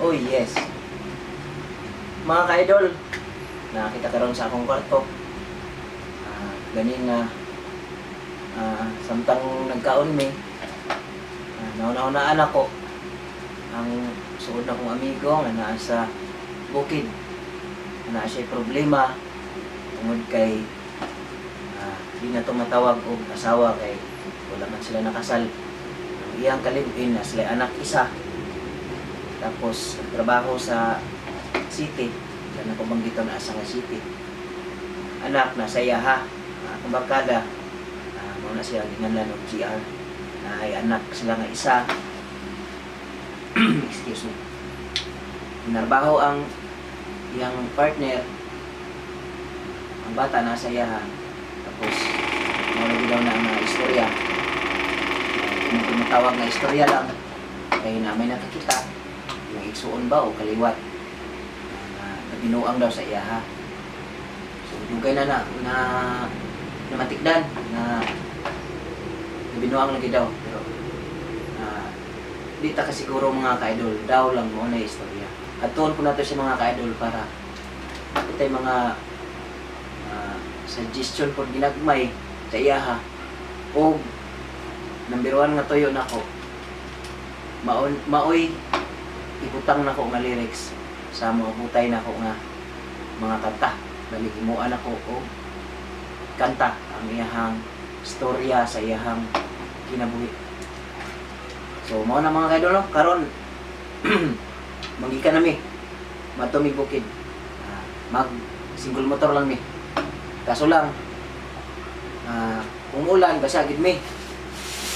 Oh yes. Mga ka-idol, nakita karon sa akong kwarto. Ganin na samtang nagkaon mi, nauna-unaan ako ang suod na kong amigo nga naa sa bukid. Na siya problema tungod kay di na to matawag og asawa kay wala man sila nakasal. Ang iyang kalibin na sila anak isa. Tapos trabaho sa city, na pabanggiton na asa nga city. Anak na sa iyaha, akong barkada, mao na siya ginganlan og GR. Na ay anak sila nga isa. Excuse me. Narbaho ang iyang partner, ang bata nasa iyaha. Tapos mao daw na ang istorya. Kung tumatawag na istorya lang kay na may nakakita yung igsuon ba o kaliwat na binuang daw sa iyaha. So dugay na matikdan na binuang lagi daw, pero di ta kasiguro mga ka-idol daw lang mo na istorya. Adtuon ko nato si mga ka-idol para itay mga suggestion po ginagmay sa iyaha. O number 1 nga tuyo nako, maoy ibutang nako nga lyrics sa mga butay nako nga mga kanta. Bali himuan ako o kanta ang iyahang storya sa iyahang kinabuhi. So mao na mga ka-idol no, karon mangikan nami matumi bukid. Mag single motor lang mi. Kaso lang kung ulan basa gid mi.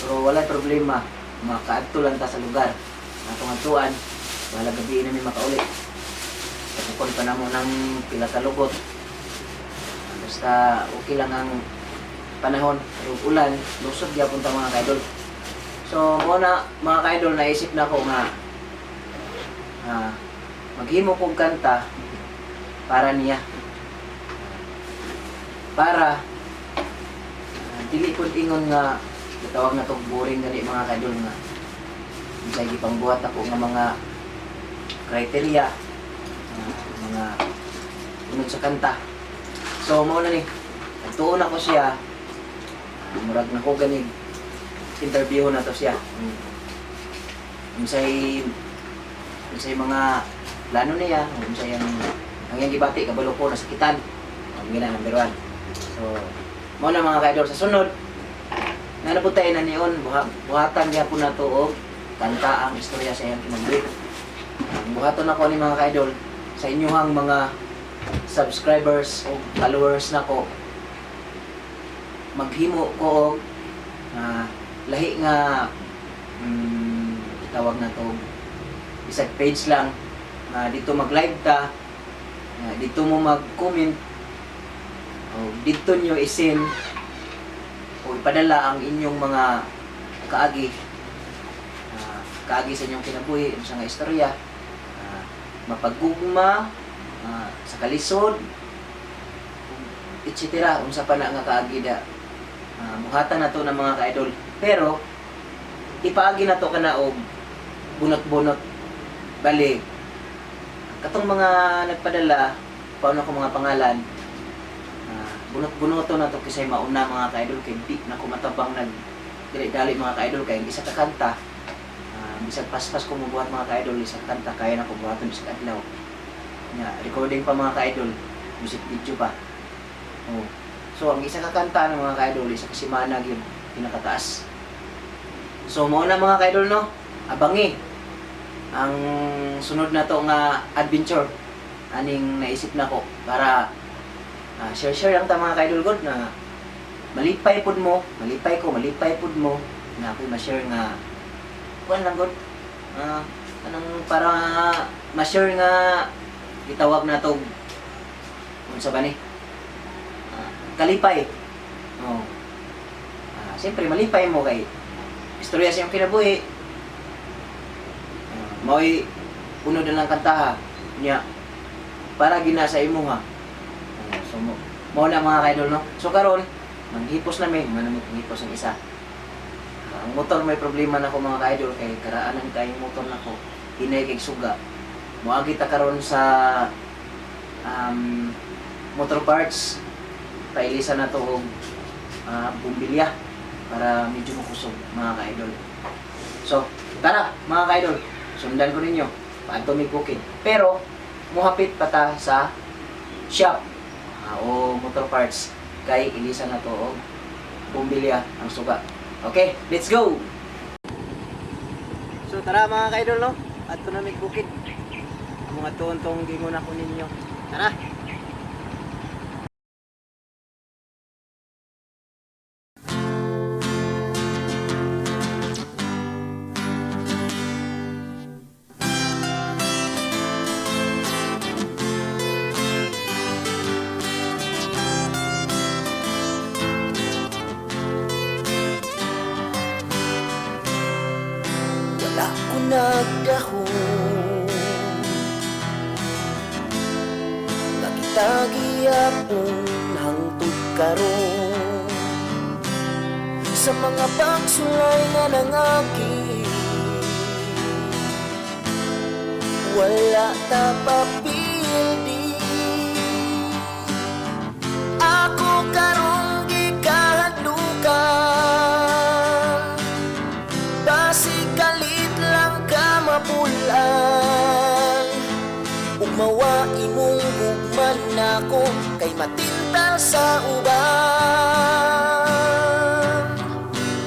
Pero wala problema, makaadto lang ta sa lugar. Atong adtuan, wala gabi na mi makauli. Kapukon pa namo ng pila ka lugot. Basta okay lang ang panahon, yung ulan, lusog gyapon ta mga ka-idol. So muna mga ka-idol, naisip na ko nga maghimo kong kanta para niya. Para dili pud ingon nga tawag na tong boring gani mga ka-idol nga bisay gipangbuhat ako nga mga criteria, mga unod sa kanta. So mao na ni tuon ako siya, murag na ko ganig interview na to siya. Unsay mga plano niya, unsay ang iyang gibati kabalo ko nasakitan. Ang gina number 1. So mao na mga ka-idol, sa sunod nga nabutay na niyon, buhatan niya po na to og kanta ang istorya sa iyang kinabuhi. Buhaton ako ni mga ka-idol sa inyong mga subscribers o followers nako. Maghimo ko og lahi nga tawag na to isang page lang, dito mag-live ta, dito mo mag-comment o dito nyo isin o ipadala ang inyong mga kaagi sa inyong kinabuhi sa nga istorya, mapagugma, sa kalisod, etc. Unsa pa na nga kaagi da buhatan na to ng mga ka-idol. Pero ipaagi na to kana og bunot-bunot. Bali katong mga nagpadala paano ko mga pangalan, bunot-bunoto na to kisay mauna mga ka-idol kay di na ko matabang dali mga ka-idol kay isa ka kanta, bisag paspas ko mubuhat mga ka-idol isa ka kanta kaya na ko buhaton bisag adlaw. Recording pa mga ka-idol, music video pa. So ang isa ka kanta ng mga ka-idol isa ka semana gyud pinakataas. So mao na mga ka-idol no, abangi ang sunod na to nga adventure aning naisip na ko para share lang ta mga ka-idol god na malipay pud mo, malipay pud mo na ako'y ma-share nga kuan lang god, anong para ma-share nga gitawag na to unsa ba ni kalipay. Siyempre malipay mo kay istorya sa iyong kinabuhi. Mao'y unod na lang kantaha niya para ginasa imo ha. So mao na mga ka-idol no. So karon manghipos na manghipos ang isa. Ang motor may problema na ko mga ka-idol kay karaanan kayong motor na ko hinay kay suga. Muagi ta karon sa motor parts. Pailisan na to og bumbilya para medyo makusog mga ka-idol. So, tara mga ka-idol, sundan ko ninyo paadto mi bukid. Pero muhapit pa ta sa shop o motor parts kay ilisan na to og bumbilya ang suga. Okay, let's go! So tara mga ka-idol, no? Adto na mi bukid. Mga tuon-tuong gingon ako ninyo. Tara! Wala ko nagdahon, nakitagi akong hangtod karon sa mga pagsulay na nangagi. Wala ta papildi, ako karong gikahadlukan, basig kalit lang ka mapulan. Umawa imong gugman nako kay matintal sa uban.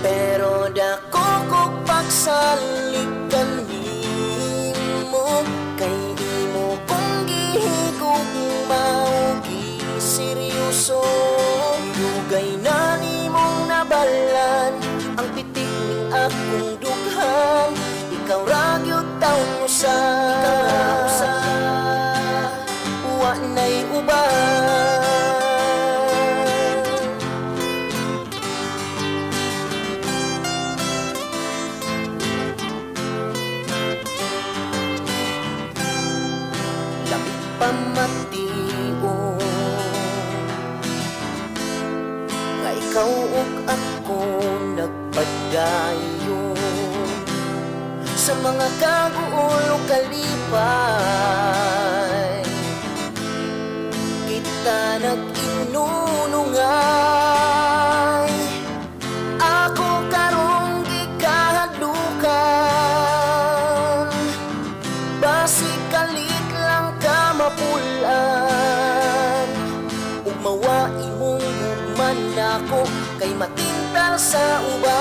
Pero dako kog pagsalikan nimo kay imo kong gihigugmaw giseryoso. Dugay na nimong nabalan ang pitik ning akong dughan. Ikaw ra gyud taon mo sa wa nay uban. Lamig pamation nga ikaw ug ako nagpadayon sa mga kaguol o kalipay. Kita nag-inunungay, ako karong gikahadlukan, basig kalit lang ka mapulan. Umawa imong gugman nako kay matintal sa uban.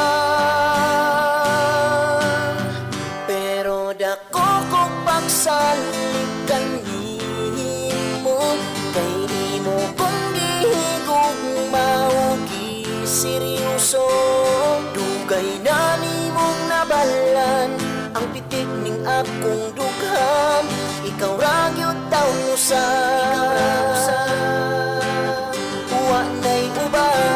Pero dako kog pagsalikan nimo kay imo kong gihigugmaw giseryoso. Dugay na nimong nabalan ang pitik ning akong dughan. Ikaw ra gyud taon mo sa wa nay uban.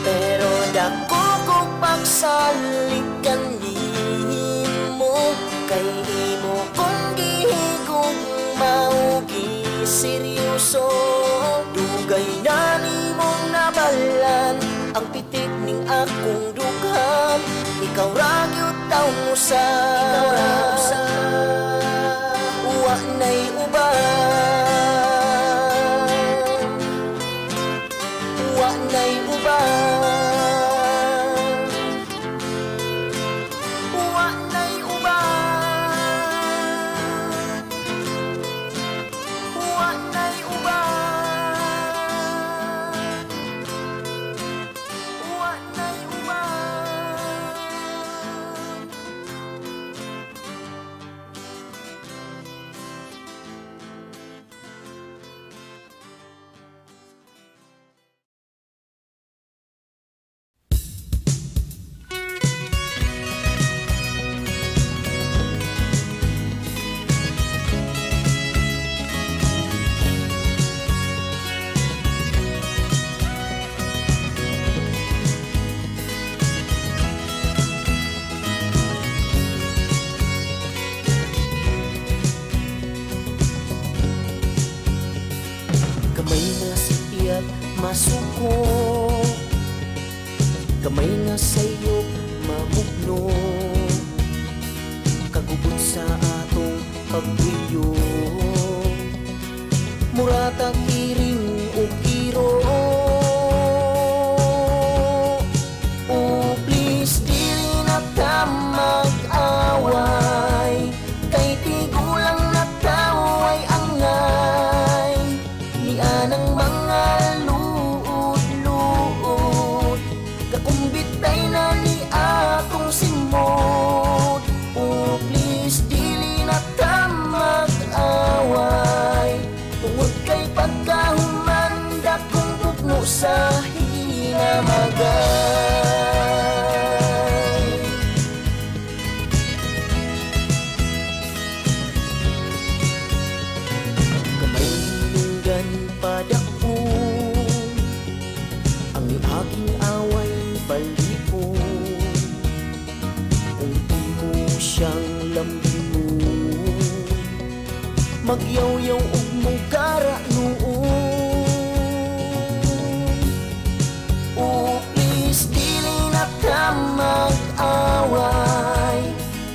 Pero dako kog pagsalikan nimo kay imo kong gihigugmaw giseryoso. Dugay na nimong nabalan ang pitik ning akong dughan. Ikaw ra gyud taon mo sa wa nay uban. Wa nay uban. Gamay nga sa'yo mabugno, kagubot sa atong pagbuyo. Muratag iring o kiro, o please dili na ta mag-away, kay tigulang na tao ay angay. Ni anang mga luod-luod, kakumbitay na ni akong simod. O please dili na ta mag-away, tungod kay pagkahumanda kong bugno sa hinamagay. Kamay lunggan padako, ang aking away balipo. Kung di mo siyang lambing mo, magyaw-yaw ug mugara noon. Oh please dili na ta mag-away,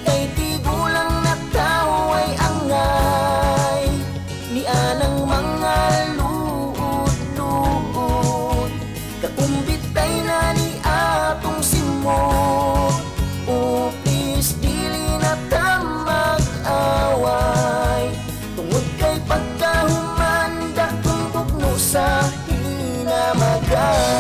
kay tigulang na tao ay angay. Ni anang mga luod-luod, kakumbitay na ni atong simod. Oh please dili na ta mag-away, tungod kay pagkahumanda kong bugno sa hinamagay.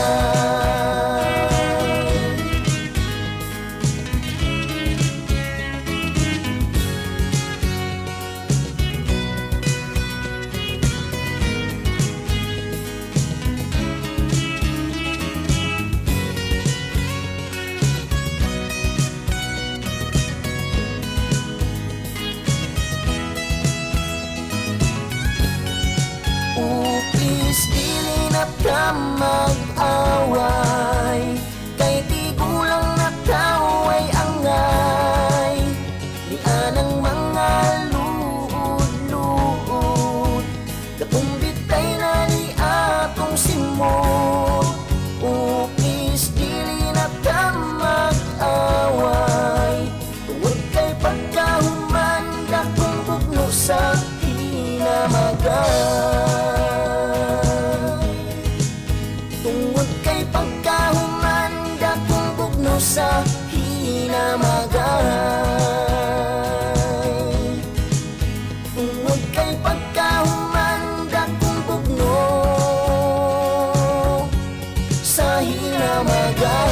Oh please dili na ta mag-away, kay tigulang na tao ay angay. Ni anang mga luod-luod, kakumbitay na ni atong simod. Oh please dili na ta mag-away, tungod kay pagkahumanda kong bugno sa hinamagay. Tungod kay pagkahumanda kong bugno sa hinamagay. Tungod kay pagkahumanda kong bugno sa hinamagay.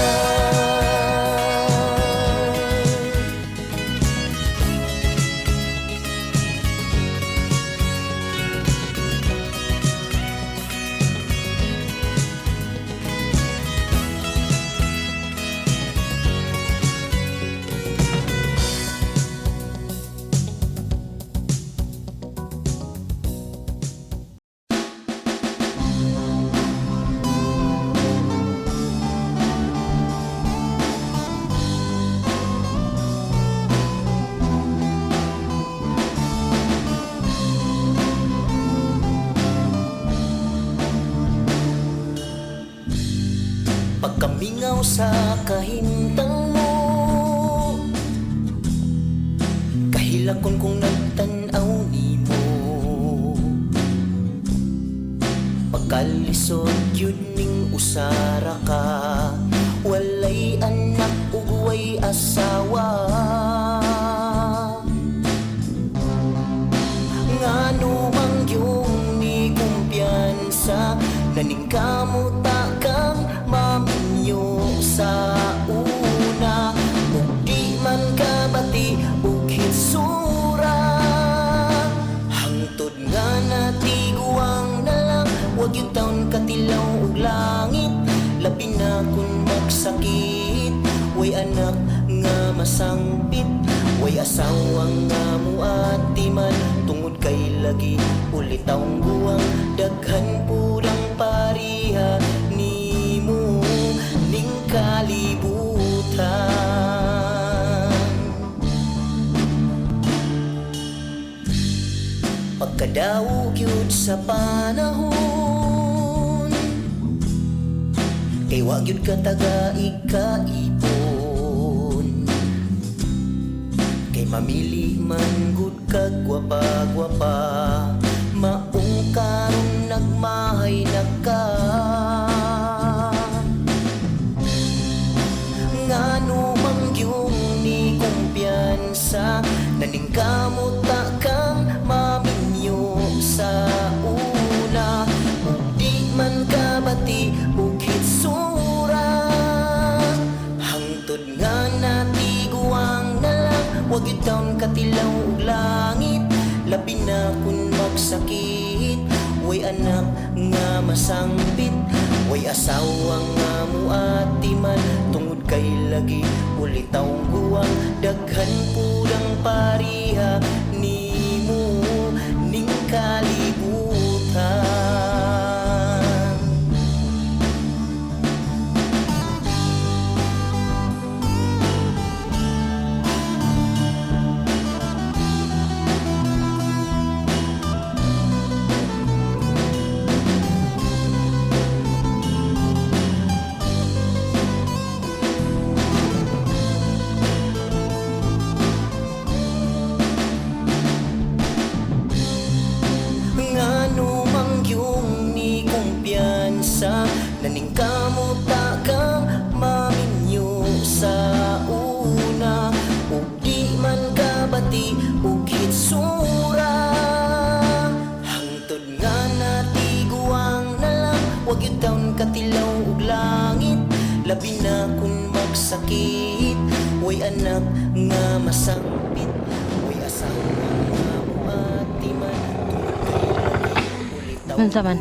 Pagkamingaw sa kahimtang mo, kahilakon kong nagtanaw nimo. Pagkalisod yun ning usara ka, walay anak ug way asawa. Ngano mang yung ni kumpiyansa, naning kamuta kang maminyo sa una. Ug di man kabati ug hitsura, hangtod nga natiguang na lang. Huwag yung taon katilaw ug langit, labi na kung magsakit. Way anak nga masangpit, way asawang nga muatiman. Tungod kay lagi ulit taong buwang, daghan purang pariha nimo ning kalibutan. Pagkadaog yun sa panahon, kay wa gyud ka taga ikaipon. Kay mamili man gud kag gwapa-gwapa, maong karong nagmahay na ka. Ngano mang yung ni kumpiyansa, naningkamot ta kang maminyo sa una. Ug di man kabati ug hitsura, hangtod nga natiguang na lang. Wag yun taon katilaw ug langit, labi na kun magsakit. Way anak nga masangpit, way asawa nga muatiman. Tungod kay lagi ulitaw guwang, daghan pudang pariha nimo ning kalibutan. Ngano mang yung ni kumpiyansa, naningkamot ta kang maminyo sa una. Ug di man kabati ug hitsura, hangtod nga natiguang na lang. Wag yun taon katilaw ug langit, labi na kun magsakit. Way anak nga masangpit, way asawa nga muatiman. Unsa man?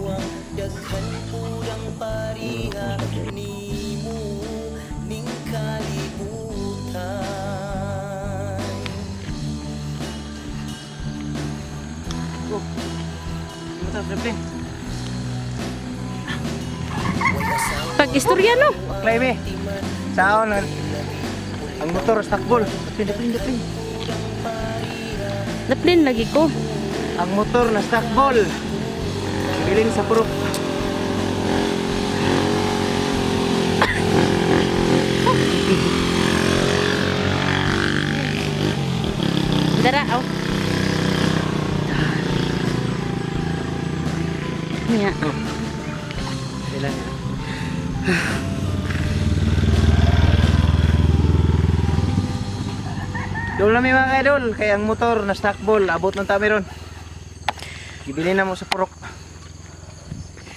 Daghan pudang pariha nimo ning kalibutan. Pag istorya no. Klebe, saon ang motor stakbol. Dapin. Naplin lagi ko. Ang motor na stakbol. Giling sa purok. Dara aw. Nya. Ilan? Doon lang mga idol, kaya ang motor na stakbol, abot ng tami ron. Ibili na mo sa purok.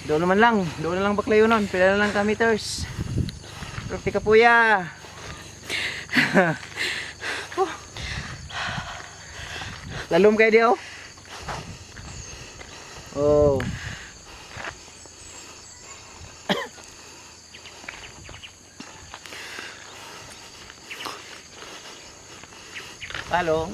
Doon na lang baklayo nun, pila na lang ka meters. Purok di Kapuya. Oh. Lalom kayo di oh. Oh. Palong.